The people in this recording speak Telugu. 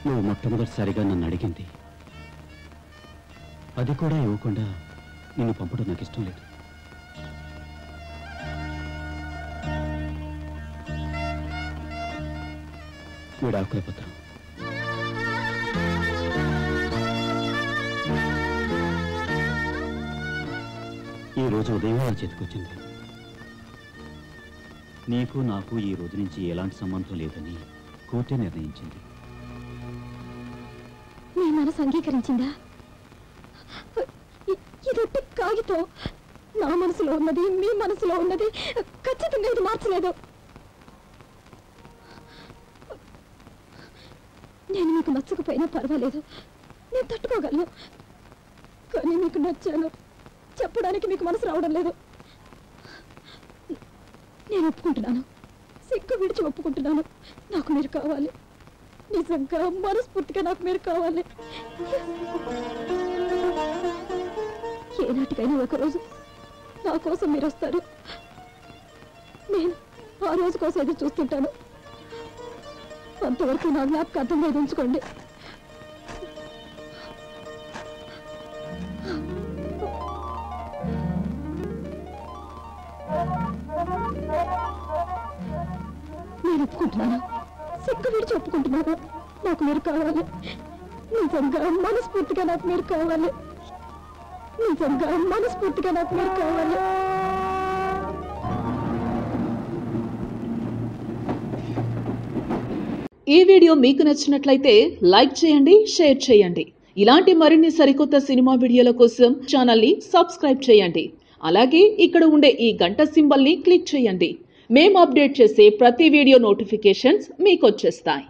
నువ్వు మొట్టమొదటిసారిగా నన్ను అడిగింది, అది కూడా ఇవ్వకుండా నిన్ను పంపడం నాకు ఇష్టం లేదు. విడాకుల పత్రం. ఈ రోజు ఉదయం నా చేతికొచ్చింది. నీకు నాకు ఈ రోజు నుంచి ఎలాంటి సంబంధం లేదని కోర్టే నిర్ణయించింది. మీ మనసు అంగీకరించిందా? ఇదొట్టి కాగితం. నా మనసులో ఉన్నది, మీ మనసులో ఉన్నది ఖచ్చితంగా ఇది మార్చలేదు. నేను మీకు నచ్చకపోయినా పర్వాలేదు, నేను తట్టుకోగలను. కానీ మీకు నచ్చాను చెప్పడానికి మీకు మనసు రావడం లేదు. నేను ఒప్పుకుంటున్నాను, సిగ్గు విడిచి ఒప్పుకుంటున్నాను. నాకు మీరు కావాలి, నిజంగా మనస్ఫూర్తిగా నాకు మీరు కావాలి. ఏనాటికైనా ఒకరోజు నా కోసం మీరు వస్తారు. నేను ఆ రోజు కోసం ఎదురు చూస్తుంటాను. అంతవరకు నా జ్ఞాపకార్థం మీద ఉంచుకోండి. నేను ఒప్పుకుంటున్నాను, సిగ్గు విడిచి ఒప్పుకుంటున్నాను. నాకు మీరు కావాలి, నిజంగా మనస్ఫూర్తిగా నాకు మీరు కావాలి. నిజంగా మనస్ఫూర్తిగా నాకు మీరు కావాలి. ఈ వీడియో మీకు నచ్చినట్లయితే లైక్ చేయండి, షేర్ చేయండి. ఇలాంటి మరిన్ని సరికొత్త సినిమా వీడియోల కోసం ఛానల్ని సబ్స్క్రైబ్ చేయండి. అలాగే ఇక్కడ ఉండే ఈ గంట సింబల్ని క్లిక్ చేయండి. మేము అప్డేట్ చేసే ప్రతి వీడియో నోటిఫికేషన్స్ మీకు వచ్చేస్తాయి.